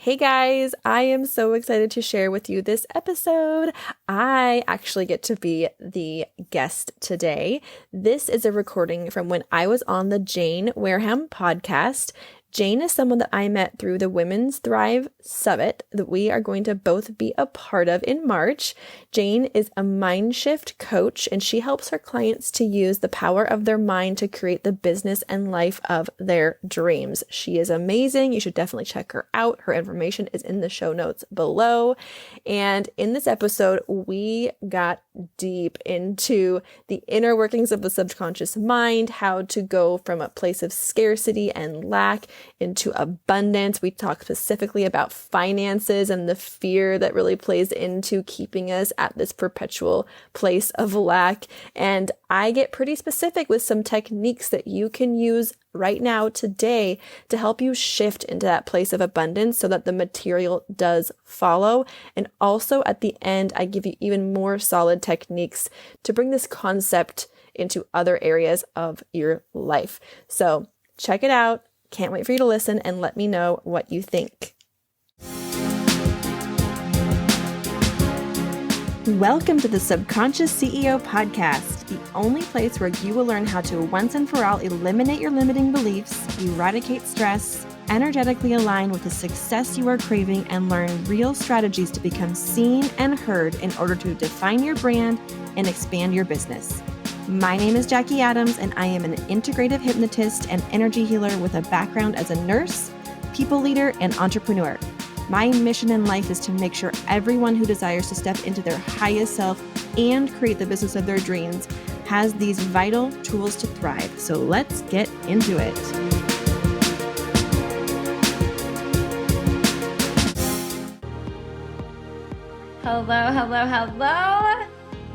Hey guys, I am so excited to share with you this episode. I actually get to be the guest today. This is a recording from when I was on the Jane Wareham Podcast. Jane is someone that I met through the Women's Thrive Summit that we are going to both be a part of in March. Jane is a mind shift coach, and she helps her clients to use the power of their mind to create the business and life of their dreams. She is amazing. You should definitely check her out. Her information is in the show notes below. And in this episode, we got deep into the inner workings of the subconscious mind, how to go from a place of scarcity and lack into abundance. We talk specifically about finances and the fear that really plays into keeping us at this perpetual place of lack. And I get pretty specific with some techniques that you can use right now today to help you shift into that place of abundance so that the material does follow. And also at the end, I give you even more solid techniques to bring this concept into other areas of your life. So check it out. Can't wait for you to listen and let me know what you think. Welcome to the Subconscious CEO Podcast, the only place where you will learn how to once and for all eliminate your limiting beliefs, eradicate stress, energetically align with the success you are craving, and learn real strategies to become seen and heard in order to define your brand and expand your business. My name is Jackie Adams, and I am an integrative hypnotist and energy healer with a background as a nurse, people leader, and entrepreneur. My mission in life is to make sure everyone who desires to step into their highest self and create the business of their dreams has these vital tools to thrive. So let's get into it. Hello.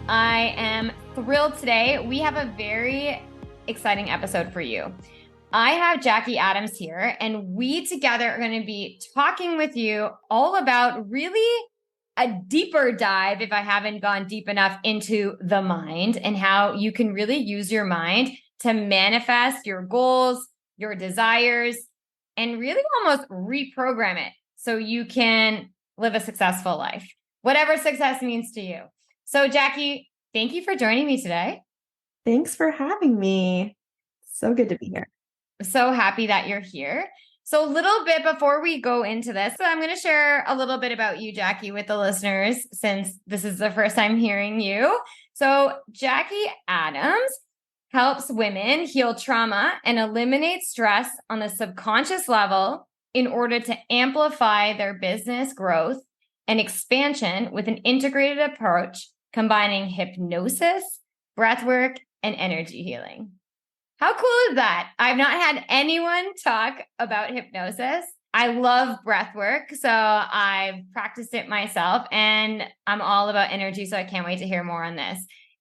I am thrilled today. We have a very exciting episode for you. I have Jackie Adams here, and we together are going to be talking with you all about really a deeper dive, if I haven't gone deep enough, into the mind and how you can really use your mind to manifest your goals, your desires, and really almost reprogram it so you can live a successful life, whatever success means to you. So Jackie, thank you for joining me today. Thanks for having me. So good to be here. I'm so happy that you're here. So a little bit before we go into this, I'm going to share a little bit about you, Jackie, with the listeners, since this is the first time hearing you. So Jackie Adams helps women heal trauma and eliminate stress on the subconscious level in order to amplify their business growth and expansion with an integrated approach combining hypnosis, breathwork, and energy healing. How cool is that? I've not had anyone talk about hypnosis. I love breathwork, so I've practiced it myself, and I'm all about energy, so I can't wait to hear more on this.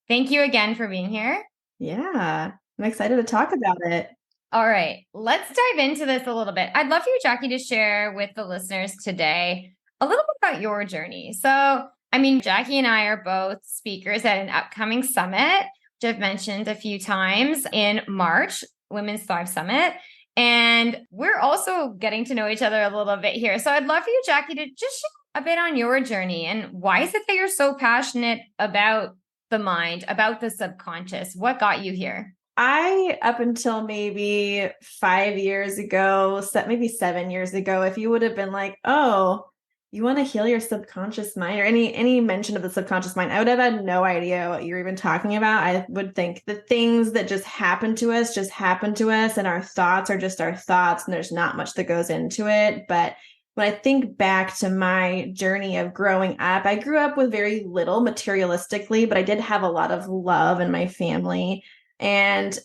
Thank you again for being here. Yeah, I'm excited to talk about it. All right, let's dive into this a little bit. I'd love for you, Jackie, to share with the listeners today a little bit about your journey. So, Jackie and I are both speakers at an upcoming summit, which I've mentioned a few times in March, Women's Thrive Summit. And we're also getting to know each other a little bit here. So I'd love for you, Jackie, to just share a bit on your journey and why is it that you're so passionate about the mind, about the subconscious? What got you here? Up until maybe 5 years ago, maybe 7 years ago, if you would have been like, oh, you want to heal your subconscious mind, or any mention of the subconscious mind, I would have had no idea what you're even talking about. I would think the things that just happen to us, and our thoughts are just our thoughts, and there's not much that goes into it. But when I think back to my journey of growing up, I grew up with very little materialistically, but I did have a lot of love in my family. And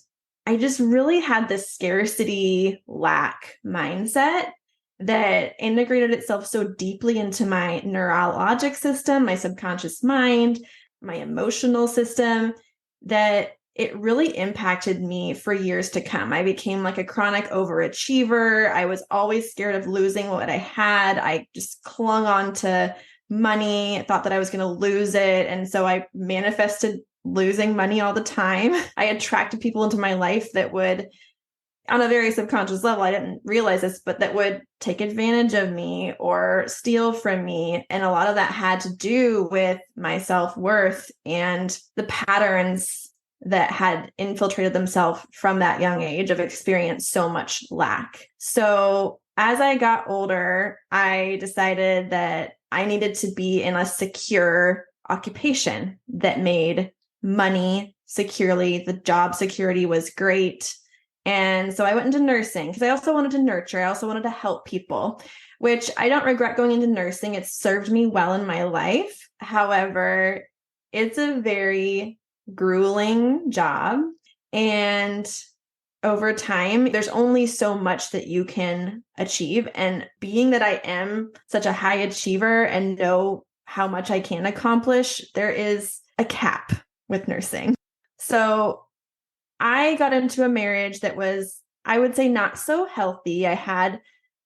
I just really had this scarcity lack mindset that integrated itself so deeply into my neurologic system, my subconscious mind, my emotional system, that it really impacted me for years to come. I became like a chronic overachiever. I was always scared of losing what I had. I just clung on to money, thought that I was going to lose it. And so I manifested losing money all the time. I attracted people into my life that would on a very subconscious level, I didn't realize this, but that would take advantage of me or steal from me. And a lot of that had to do with my self-worth and the patterns that had infiltrated themselves from that young age of experienced so much lack. So as I got older, I decided that I needed to be in a secure occupation that made money securely. The job security was great. And so I went into nursing because I also wanted to nurture. I also wanted to help people, which I don't regret going into nursing. It served me well in my life. However, it's a very grueling job. And over time, there's only so much that you can achieve. And being that I am such a high achiever and know how much I can accomplish, there is a cap with nursing. So I got into a marriage that was, I would say, not so healthy. I had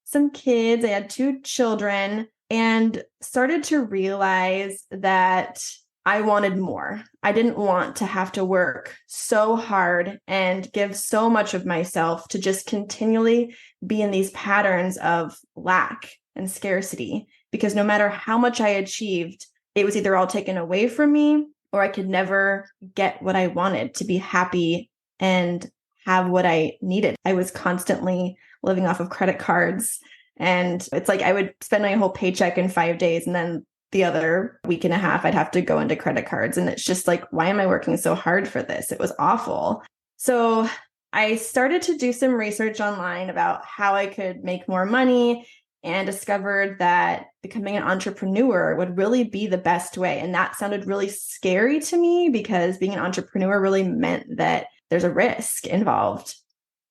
some kids, I had 2 children, and started to realize that I wanted more. I didn't want to have to work so hard and give so much of myself to just continually be in these patterns of lack and scarcity, because no matter how much I achieved, it was either all taken away from me or I could never get what I wanted to be happy and have what I needed. I was constantly living off of credit cards. And it's like I would spend my whole paycheck in 5 days, and then the other week and a half, I'd have to go into credit cards. And it's just like, why am I working so hard for this? It was awful. So I started to do some research online about how I could make more money and discovered that becoming an entrepreneur would really be the best way. And that sounded really scary to me because being an entrepreneur really meant that there's a risk involved.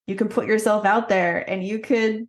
You can put yourself out there and you could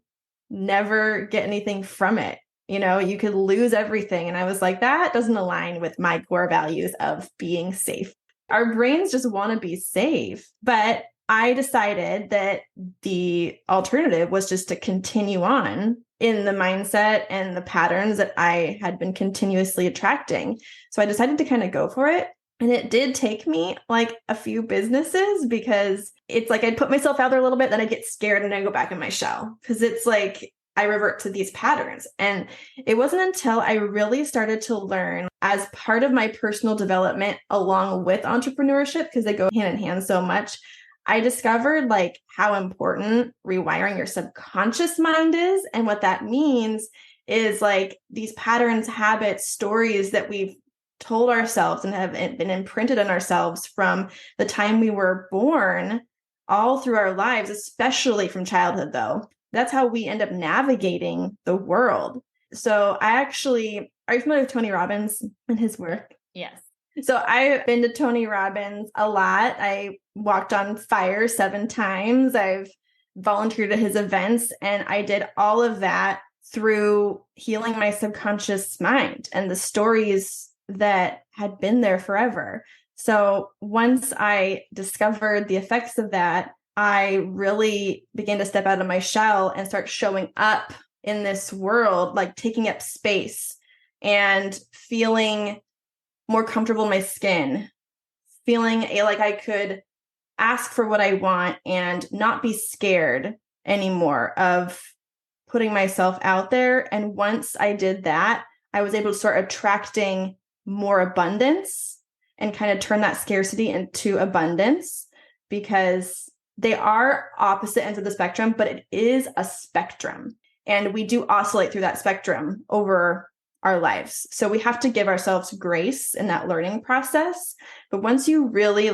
never get anything from it. You know, you could lose everything. And I was like, that doesn't align with my core values of being safe. Our brains just want to be safe. But I decided that the alternative was just to continue on in the mindset and the patterns that I had been continuously attracting. So I decided to kind of go for it. And it did take me like a few businesses because it's like I'd put myself out there a little bit, then I'd get scared and I'd go back in my shell because it's like I revert to these patterns. And it wasn't until I really started to learn as part of my personal development along with entrepreneurship, because they go hand in hand so much, I discovered like how important rewiring your subconscious mind is. And what that means is like these patterns, habits, stories that we've told ourselves and have been imprinted on ourselves from the time we were born all through our lives, especially from childhood, though. That's how we end up navigating the world. So are you familiar with Tony Robbins and his work? Yes. So I've been to Tony Robbins a lot. I walked on fire 7 times. I've volunteered at his events, and I did all of that through healing my subconscious mind and the stories that had been there forever. So once I discovered the effects of that, I really began to step out of my shell and start showing up in this world, like taking up space and feeling more comfortable in my skin, feeling like I could ask for what I want and not be scared anymore of putting myself out there. And once I did that, I was able to start attracting more abundance and kind of turn that scarcity into abundance, because they are opposite ends of the spectrum, but it is a spectrum. And we do oscillate through that spectrum over our lives. So we have to give ourselves grace in that learning process. But once you really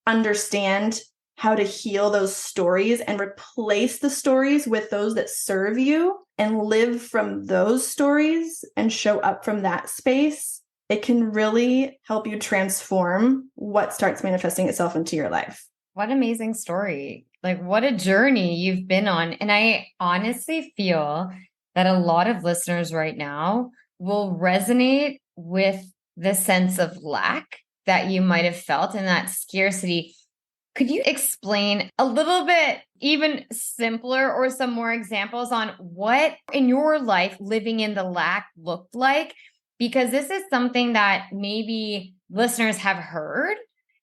understand how to heal those stories and replace the stories with those that serve you and live from those stories and show up from that space, it can really help you transform what starts manifesting itself into your life. What an amazing story. What a journey you've been on. And I honestly feel that a lot of listeners right now will resonate with the sense of lack that you might have felt and that scarcity. Could you explain a little bit, even simpler, or some more examples on what in your life living in the lack looked like? Because this is something that maybe listeners have heard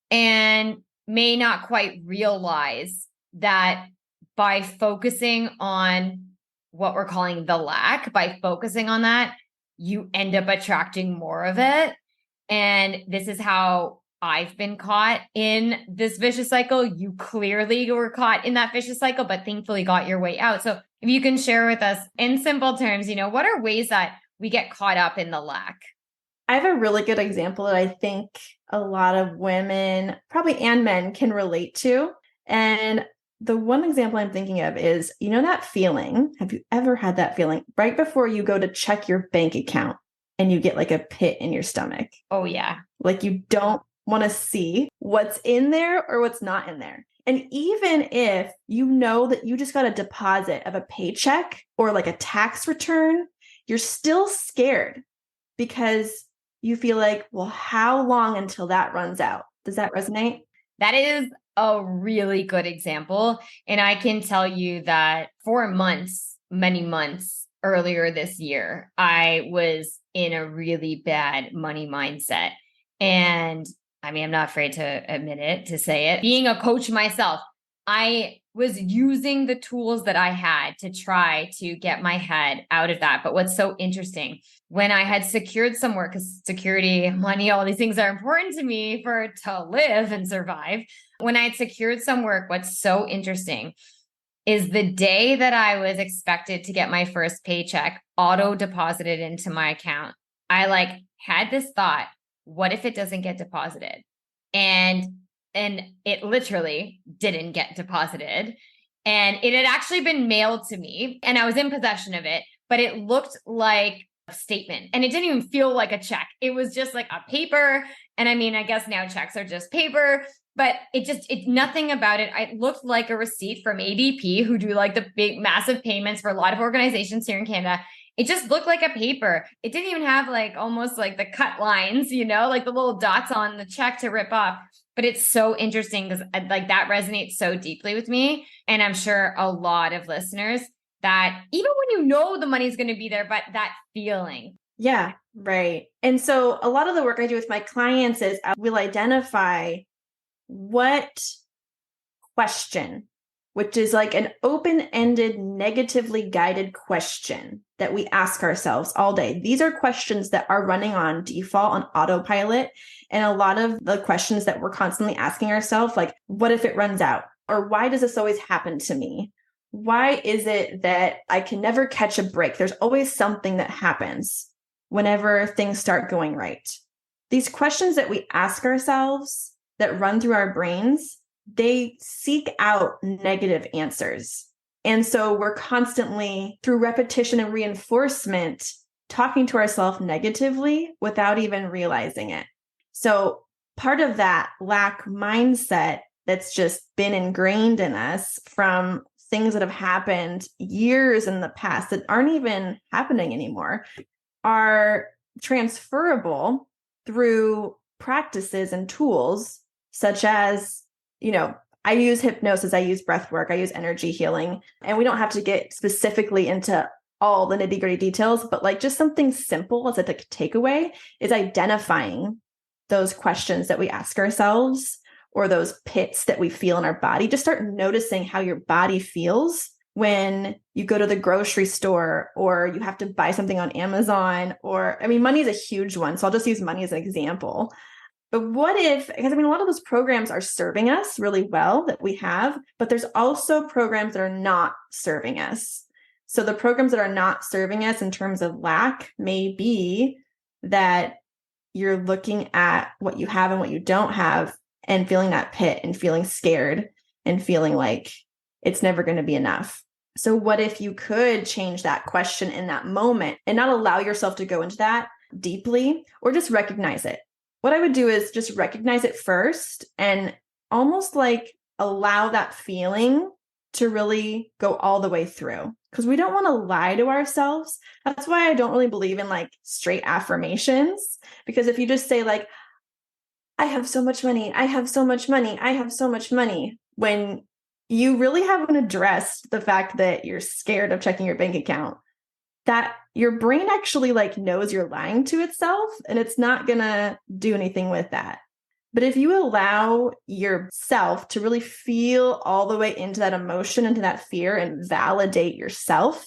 and may not quite realize that by focusing on what we're calling the lack, by focusing on that, you end up attracting more of it. And this is how I've been caught in this vicious cycle. You clearly were caught in that vicious cycle, but thankfully got your way out. So if you can share with us in simple terms, what are ways that we get caught up in the lack? I have a really good example that I think a lot of women, probably and men, can relate to. And the one example I'm thinking of is, that feeling. Have you ever had that feeling right before you go to check your bank account and you get like a pit in your stomach? Oh, yeah. Like you don't want to see what's in there or what's not in there. And even if you know that you just got a deposit of a paycheck or like a tax return, you're still scared because you feel like, well, how long until that runs out? Does that resonate? That is a really good example. And I can tell you that for months, many months earlier this year, I was in a really bad money mindset. And I mean, I'm not afraid to admit it, to say it. Being a coach myself, I was using the tools that I had to try to get my head out of that. But what's so interesting, when I had secured some work, because security, money, all these things are important to me to live and survive. When I had secured some work, what's so interesting is the day that I was expected to get my first paycheck auto deposited into my account. I had this thought, what if it doesn't get deposited? And it literally didn't get deposited. And it had actually been mailed to me and I was in possession of it, but it looked like a statement and it didn't even feel like a check. It was just like a paper. And I mean, I guess now checks are just paper, but nothing about it. It looked like a receipt from ADP, who do like the big, massive payments for a lot of organizations here in Canada. It just looked like a paper. It didn't even have almost like the cut lines, like the little dots on the check to rip off. But it's so interesting because that resonates so deeply with me. And I'm sure a lot of listeners that even when the money's going to be there, but that feeling. Yeah, right. And so a lot of the work I do with my clients is I will identify what question, which is like an open-ended, negatively guided question that we ask ourselves all day. These are questions that are running on default on autopilot. And a lot of the questions that we're constantly asking ourselves, like, what if it runs out? Or why does this always happen to me? Why is it that I can never catch a break? There's always something that happens whenever things start going right. These questions that we ask ourselves that run through our brains, they seek out negative answers. And so we're constantly, through repetition and reinforcement, talking to ourselves negatively without even realizing it. So part of that lack mindset that's just been ingrained in us from things that have happened years in the past that aren't even happening anymore are transferable through practices and tools such as, I use hypnosis, I use breath work, I use energy healing, and we don't have to get specifically into all the nitty-gritty details, but just something simple as a takeaway is identifying those questions that we ask ourselves or those pits that we feel in our body. Just start noticing how your body feels when you go to the grocery store or you have to buy something on Amazon, money is a huge one. So I'll just use money as an example. But what if, because a lot of those programs are serving us really well that we have, but there's also programs that are not serving us. So the programs that are not serving us in terms of lack may be that you're looking at what you have and what you don't have and feeling that pit and feeling scared and feeling like it's never going to be enough. So what if you could change that question in that moment and not allow yourself to go into that deeply or just recognize it? What I would do is just recognize it first and almost allow that feeling to really go all the way through, because we don't want to lie to ourselves. That's why I don't really believe in straight affirmations, because if you just say I have so much money, I have so much money, I have so much money, when you really haven't addressed the fact that you're scared of checking your bank account, that your brain actually knows you're lying to itself and it's not gonna do anything with that. But if you allow yourself to really feel all the way into that emotion, into that fear, and validate yourself,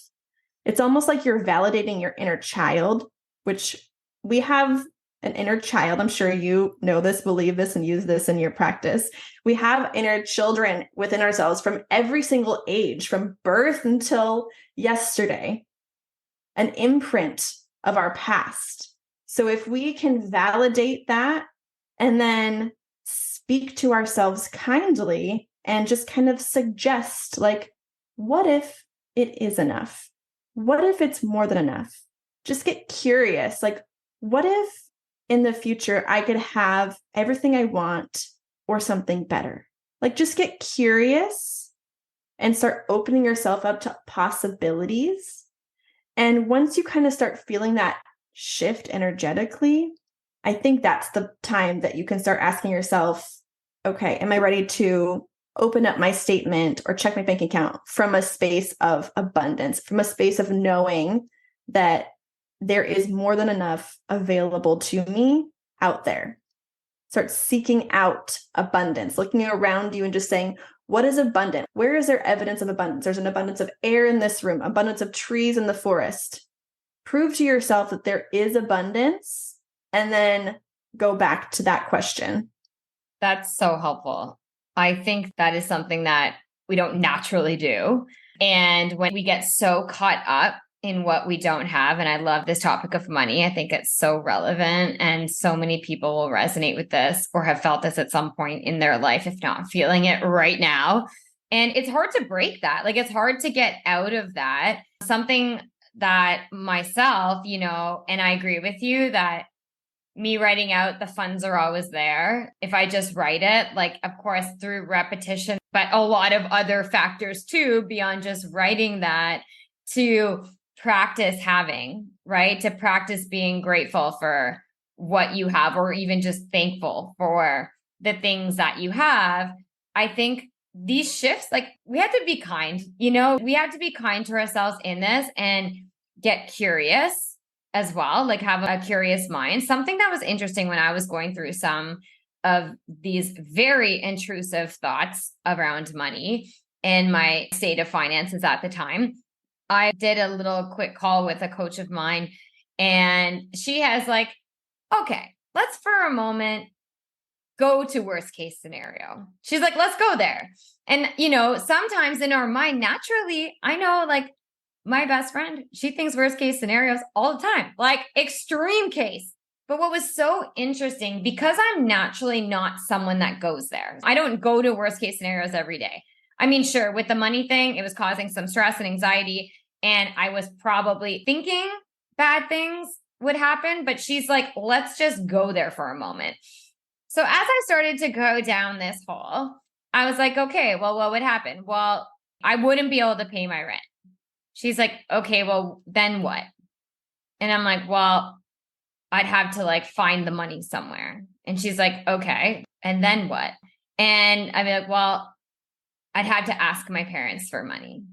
it's almost like you're validating your inner child, which we have an inner child. I'm sure you know this, believe this, and use this in your practice. We have inner children within ourselves from every single age, from birth until yesterday, an imprint of our past. So if we can validate that and then speak to ourselves kindly and just kind of suggest, like, what if it is enough? What if it's more than enough? Just get curious. Like, what if in the future I could have everything I want or something better? Like, just get curious and start opening yourself up to possibilities. And once you kind of start feeling that shift energetically, I think that's the time that you can start asking yourself, okay, am I ready to open up my statement or check my bank account from a space of abundance, from a space of knowing that there is more than enough available to me out there? Start seeking out abundance, looking around you and just saying, what is abundant? Where is there evidence of abundance? There's an abundance of air in this room, abundance of trees in the forest. Prove to yourself that there is abundance, and then go back to that question. That's so helpful. I think that is something that we don't naturally do. And when we get so caught up in what we don't have, and I love this topic of money, I think it's so relevant, and so many people will resonate with this or have felt this at some point in their life, if not feeling it right now. And it's hard to break that. Like, it's hard to get out of that. Something that myself, and I agree with you that me writing out the funds are always there. If I just write it, like, of course, through repetition, but a lot of other factors too, beyond just writing that, to practice having, right? To practice being grateful for what you have, or even just thankful for the things that you have. I think these shifts, like, we have to be kind, we have to be kind to ourselves in this and get curious as well, like have a curious mind. Something that was interesting when I was going through some of these very intrusive thoughts around money and my state of finances at the time, I did a little quick call with a coach of mine, and she has like, okay, let's for a moment go to worst case scenario. She's like, let's go there. And, sometimes in our mind, naturally, I know, like, my best friend, she thinks worst case scenarios all the time, like extreme case. But what was so interesting, because I'm naturally not someone that goes there. I don't go to worst case scenarios every day. I mean, sure, with the money thing, it was causing some stress and anxiety, and I was probably thinking bad things would happen, but she's like, let's just go there for a moment. So as I started to go down this hole, I was like, okay, well, what would happen? Well, I wouldn't be able to pay my rent. She's like, okay, well, then what? And I'm like, well, I'd have to like find the money somewhere. And she's like, okay, and then what? And I'm like, well, I'd have to ask my parents for money.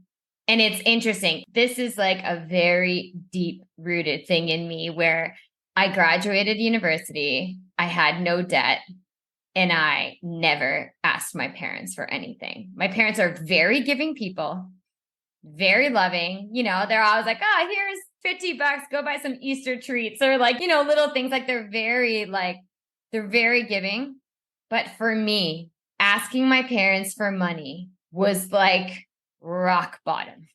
And it's interesting. This is like a very deep rooted thing in me, where I graduated university, I had no debt, and I never asked my parents for anything. My parents are very giving people, very loving, they're always like, oh, here's $50, go buy some Easter treats, or like, little things. Like, they're very giving. But for me, asking my parents for money was like rock bottom.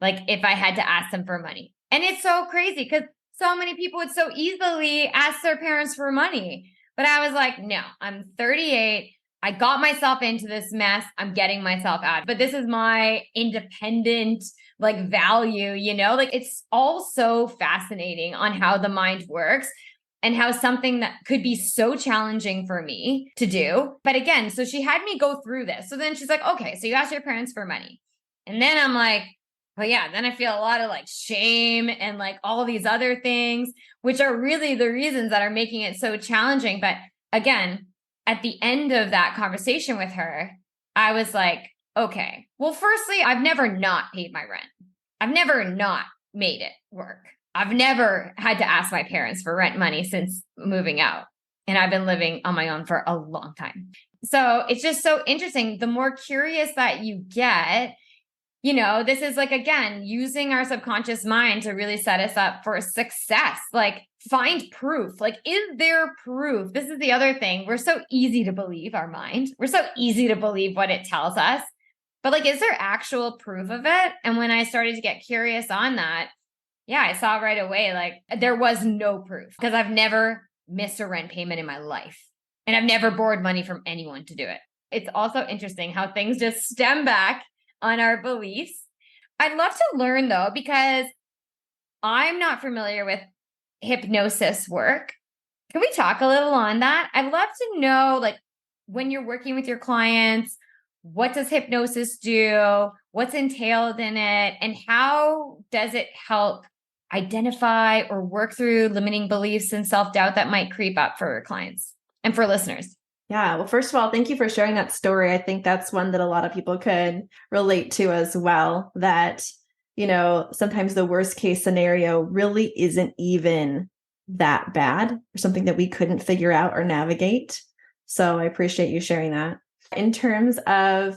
Like, if I had to ask them for money. And it's so crazy because so many people would so easily ask their parents for money. But I was like, no, I'm 38. I got myself into this mess. I'm getting myself out. But this is my independent, like, value, like, it's all so fascinating on how the mind works, and how something that could be so challenging for me to do. But again, so she had me go through this. So then she's like, okay, so you asked your parents for money. And then I'm like, well, yeah, then I feel a lot of like shame and like all these other things, which are really the reasons that are making it so challenging. But again, at the end of that conversation with her, I was like, okay, well, firstly, I've never not paid my rent. I've never not made it work. I've never had to ask my parents for rent money since moving out. And I've been living on my own for a long time. So it's just so interesting. The more curious that you get, this is like, again, using our subconscious mind to really set us up for success. Like, find proof. Like, is there proof? This is the other thing. We're so easy to believe our mind. We're so easy to believe what it tells us. But like, is there actual proof of it? And when I started to get curious on that, yeah, I saw right away, like, there was no proof because I've never missed a rent payment in my life. And I've never borrowed money from anyone to do it. It's also interesting how things just stem back on our beliefs. I'd love to learn though, because I'm not familiar with hypnosis work. Can we talk a little on that? I'd love to know, like, when you're working with your clients, what does hypnosis do? What's entailed in it? And how does it help identify or work through limiting beliefs and self-doubt that might creep up for clients and for listeners? Yeah. Well, first of all, thank you for sharing that story. I think that's one that a lot of people could relate to as well, that, sometimes the worst case scenario really isn't even that bad or something that we couldn't figure out or navigate. So I appreciate you sharing that. In terms of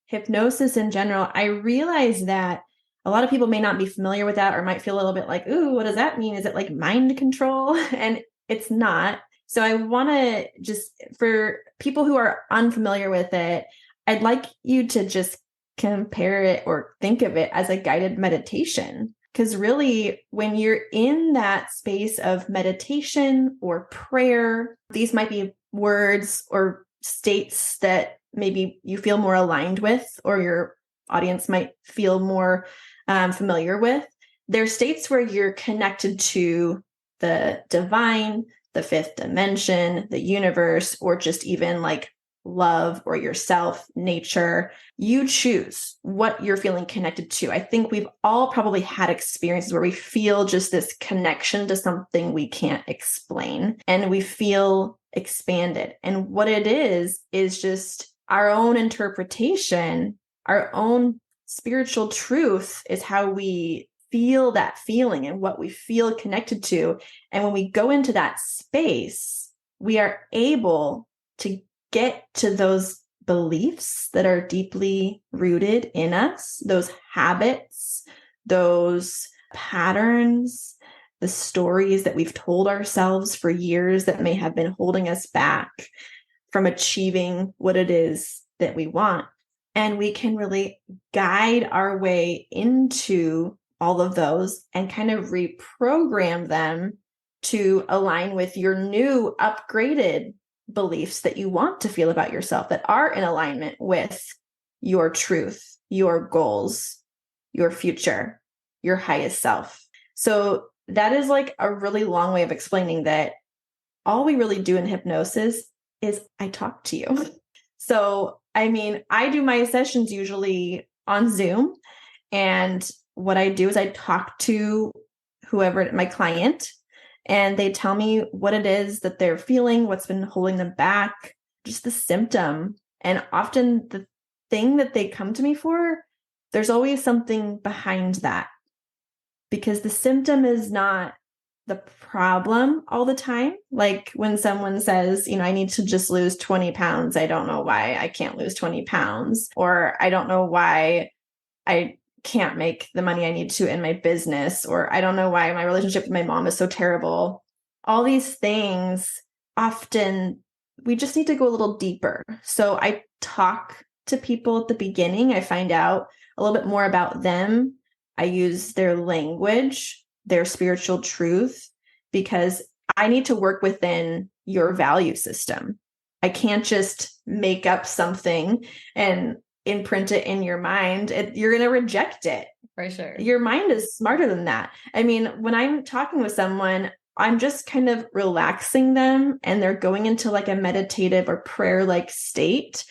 hypnosis in general, I realize that a lot of people may not be familiar with that or might feel a little bit like, ooh, what does that mean? Is it like mind control? And it's not. So I want to just, for people who are unfamiliar with it, I'd like you to just compare it or think of it as a guided meditation. Because really, when you're in that space of meditation or prayer, these might be words or states that maybe you feel more aligned with, or your audience might feel more familiar with. They're states where you're connected to the divine, the fifth dimension, the universe, or just even like love or yourself, nature. You choose what you're feeling connected to. I think we've all probably had experiences where we feel just this connection to something we can't explain, and we feel expanded. And what it is just our own interpretation, our own spiritual truth is how we feel that feeling and what we feel connected to. And when we go into that space, we are able to get to those beliefs that are deeply rooted in us, those habits, those patterns, the stories that we've told ourselves for years that may have been holding us back from achieving what it is that we want. And we can really guide our way into all of those and kind of reprogram them to align with your new upgraded beliefs that you want to feel about yourself, that are in alignment with your truth, your goals, your future, your highest self. So that is like a really long way of explaining that all we really do in hypnosis is I talk to you. So, I mean, I do my sessions usually on Zoom, and what I do is I talk to whoever, my client, and they tell me what it is that they're feeling, what's been holding them back, just the symptom. And often the thing that they come to me for, there's always something behind that, because the symptom is not the problem all the time. Like when someone says, I need to just lose 20 pounds. I don't know why I can't lose 20 pounds, or I don't know why I can't make the money I need to in my business, or I don't know why my relationship with my mom is so terrible. All these things, often we just need to go a little deeper. So I talk to people at the beginning. I find out a little bit more about them. I use their language, their spiritual truth, because I need to work within your value system. I can't just make up something and imprint it in your mind. You're going to reject it. For sure. Your mind is smarter than that. I mean, when I'm talking with someone, I'm just kind of relaxing them, and they're going into like a meditative or prayer-like state,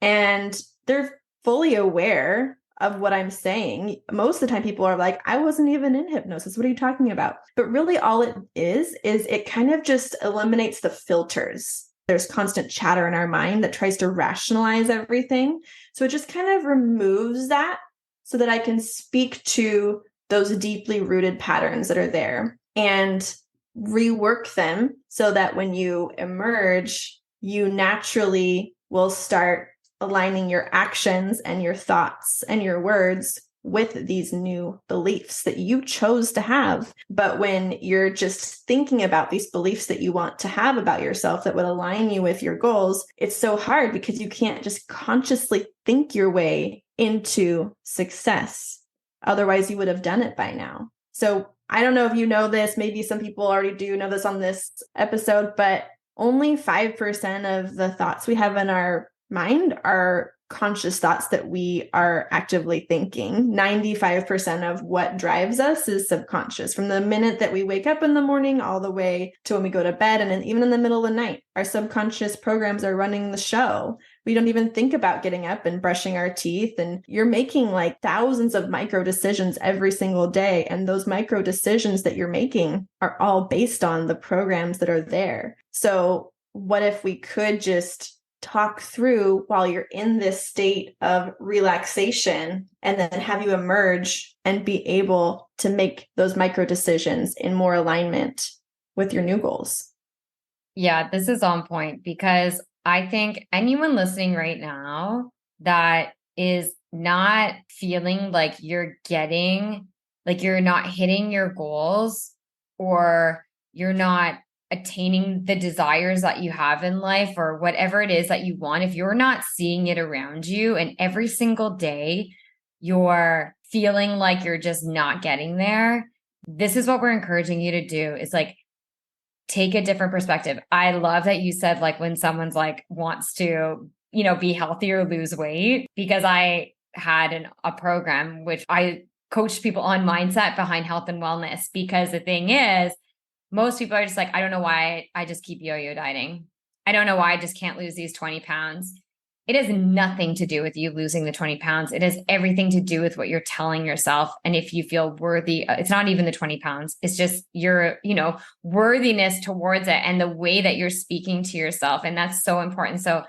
and they're fully aware of what I'm saying. Most of the time people are like, I wasn't even in hypnosis. What are you talking about? But really all it is it kind of just eliminates the filters. There's constant chatter in our mind that tries to rationalize everything. So it just kind of removes that so that I can speak to those deeply rooted patterns that are there. And rework them so that when you emerge, you naturally will start aligning your actions and your thoughts and your words with these new beliefs that you chose to have. But when you're just thinking about these beliefs that you want to have about yourself that would align you with your goals, it's so hard because you can't just consciously think your way into success. Otherwise, you would have done it by now. So I don't know if you know this, maybe some people already do know this on this episode, but only 5% of the thoughts we have in our mind are conscious thoughts that we are actively thinking. 95% of what drives us is subconscious. From the minute that we wake up in the morning all the way to when we go to bed, and then even in the middle of the night, our subconscious programs are running the show. We don't even think about getting up and brushing our teeth, and you're making like thousands of micro decisions every single day. And those micro decisions that you're making are all based on the programs that are there. So what if we could just talk through while you're in this state of relaxation and then have you emerge and be able to make those micro decisions in more alignment with your new goals? Yeah, this is on point because I think anyone listening right now that is not feeling like you're not hitting your goals, or you're not attaining the desires that you have in life, or whatever it is that you want, if you're not seeing it around you and every single day you're feeling like you're just not getting there, this is what we're encouraging you to do, is like take a different perspective. I love that you said like when someone's like wants to, be healthy or lose weight, because I had a program which I coached people on mindset behind health and wellness, because the thing is, most people are just like, I don't know why I just keep yo-yo dieting. I don't know why I just can't lose these 20 pounds. It has nothing to do with you losing the 20 pounds. It has everything to do with what you're telling yourself. And if you feel worthy, it's not even the 20 pounds. It's just your, worthiness towards it and the way that you're speaking to yourself. And that's so important. So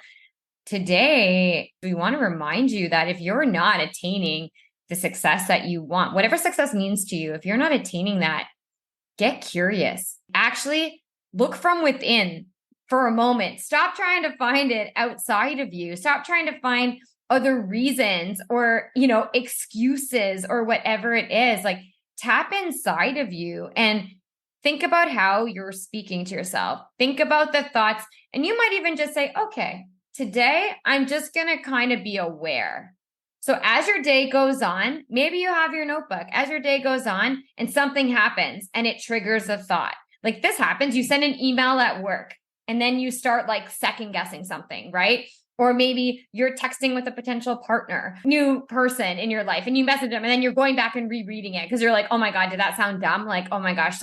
today we want to remind you that if you're not attaining the success that you want, whatever success means to you, if you're not attaining that, get curious. Actually, look from within for a moment. Stop trying to find it outside of you. Stop trying to find other reasons or, excuses or whatever it is. Like, tap inside of you and think about how you're speaking to yourself. Think about the thoughts. And you might even just say, okay, today I'm just going to kind of be aware. So as your day goes on, maybe you have your notebook. As your day goes on and something happens and it triggers a thought. Like this happens, you send an email at work and then you start like second guessing something, right? Or maybe you're texting with a potential partner, new person in your life, and you message them and then you're going back and rereading it because you're like, oh my God, did that sound dumb? Like, oh my gosh,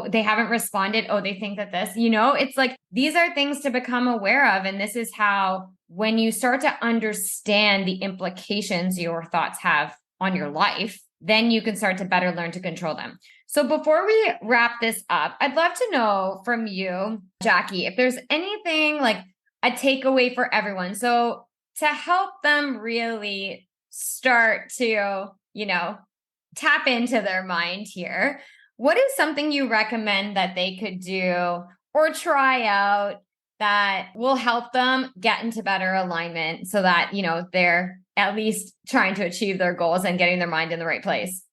they haven't responded. Oh, they think that this, it's like, these are things to become aware of. And this is how, when you start to understand the implications your thoughts have on your life, then you can start to better learn to control them. So before we wrap this up, I'd love to know from you, Jackie, if there's anything like a takeaway for everyone. So to help them really start to, tap into their mind here, what is something you recommend that they could do or try out that will help them get into better alignment so that, they're at least trying to achieve their goals and getting their mind in the right place?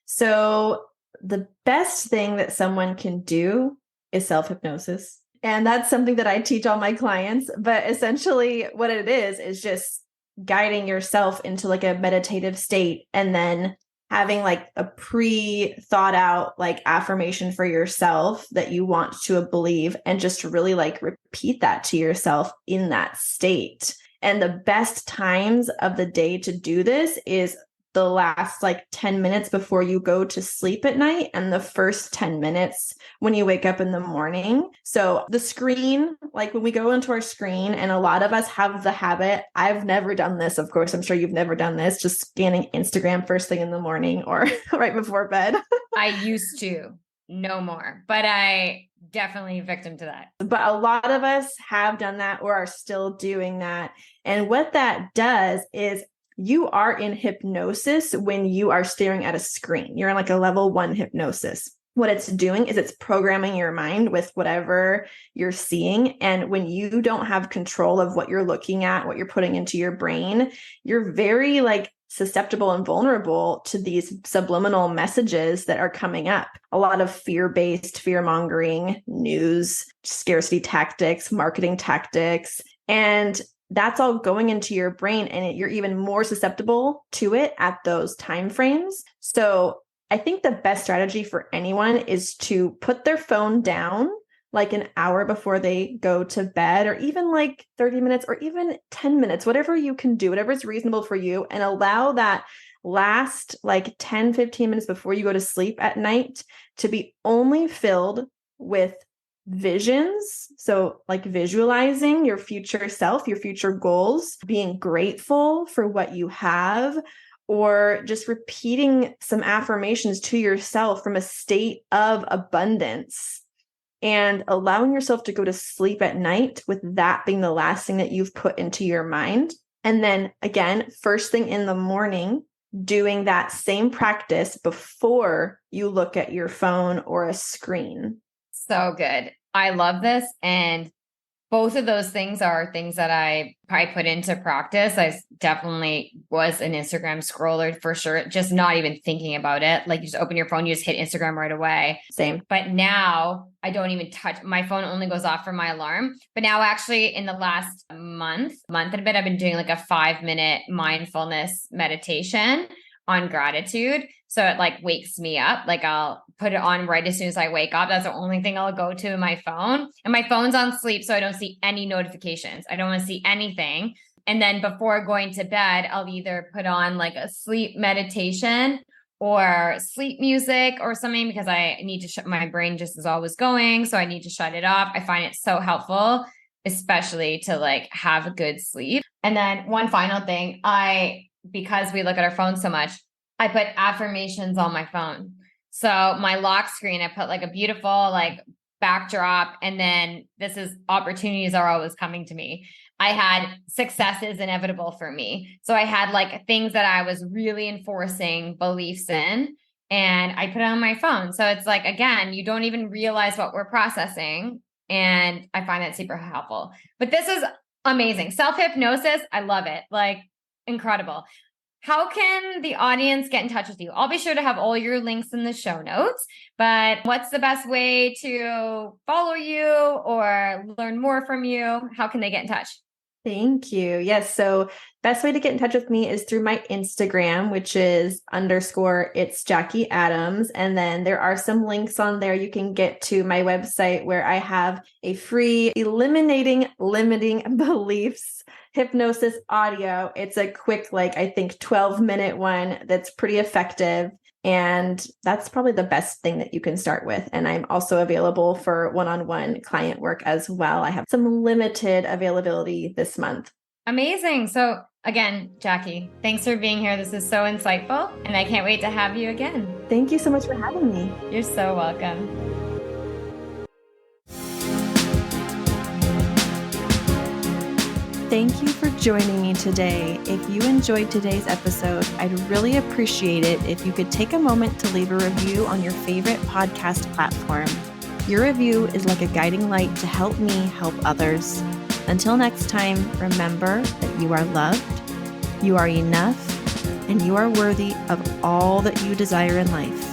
So the best thing that someone can do is self-hypnosis. And that's something that I teach all my clients. But essentially what it is just guiding yourself into like a meditative state and then having like a pre-thought out like affirmation for yourself that you want to believe, and just really like repeat that to yourself in that state. And the best times of the day to do this is the last like 10 minutes before you go to sleep at night and the first 10 minutes when you wake up in the morning. So the screen, like when we go into our screen, and a lot of us have the habit, I've never done this, of course, I'm sure you've never done this, just scanning Instagram first thing in the morning or right before bed. I used to, no more, but I definitely victim to that. But a lot of us have done that or are still doing that. And what that does is you are in hypnosis when you are staring at a screen. You're in like a level 1 hypnosis. what it's doing is it's programming your mind with whatever you're seeing. And when you don't have control of what you're looking at, what you're putting into your brain, you're very like susceptible and vulnerable to these subliminal messages that are coming up. A lot of fear-based, fear-mongering news, scarcity tactics, marketing tactics, and that's all going into your brain, and you're even more susceptible to it at those time frames. So I think the best strategy for anyone is to put their phone down like an hour before they go to bed, or even like 30 minutes or even 10 minutes, whatever you can do, whatever is reasonable for you, and allow that last like 10, 15 minutes before you go to sleep at night to be only filled with visions. So like visualizing your future self, your future goals, being grateful for what you have, or just repeating some affirmations to yourself from a state of abundance, and allowing yourself to go to sleep at night with that being the last thing that you've put into your mind. And then again, first thing in the morning, doing that same practice before you look at your phone or a screen. So good. I love this. And both of those things are things that I put into practice. I definitely was an Instagram scroller for sure, just not even thinking about it. Like you just open your phone, you just hit Instagram right away. Same. But now I don't even touch, my phone only goes off for my alarm. But now actually in the last month and a bit, I've been doing like a 5-minute mindfulness meditation on gratitude. So it like wakes me up. Like I'll put it on right as soon as I wake up. That's the only thing I'll go to in my phone. And my phone's on sleep, so I don't see any notifications. I don't want to see anything. And then before going to bed, I'll either put on like a sleep meditation or sleep music or something, because I need to shut, my brain just is always going. So I need to shut it off. I find it so helpful, especially to like have a good sleep. And then one final thing, because we look at our phone so much, I put affirmations on my phone. So my lock screen, I put like a beautiful like backdrop, and then this is opportunities are always coming to me. I had success is inevitable for me. So I had like things that I was really enforcing beliefs in, and I put it on my phone. So it's like, again, you don't even realize what we're processing. And I find that super helpful. But this is amazing. Self-hypnosis, I love it. Like incredible. How can the audience get in touch with you? I'll be sure to have all your links in the show notes, but what's the best way to follow you or learn more from you? How can they get in touch? Thank you. Yes. So best way to get in touch with me is through my Instagram, which is _it's Jackie Adams. And then there are some links on there. You can get to my website where I have a free eliminating limiting beliefs hypnosis audio. It's a quick, like I think 12-minute one that's pretty effective. And that's probably the best thing that you can start with. And I'm also available for one-on-one client work as well. I have some limited availability this month. Amazing. So again, Jackie, thanks for being here. This is so insightful, and I can't wait to have you again. Thank you so much for having me. You're so welcome. Thank you for joining me today. If you enjoyed today's episode, I'd really appreciate it if you could take a moment to leave a review on your favorite podcast platform. Your review is like a guiding light to help me help others. Until next time, remember that you are loved, you are enough, and you are worthy of all that you desire in life.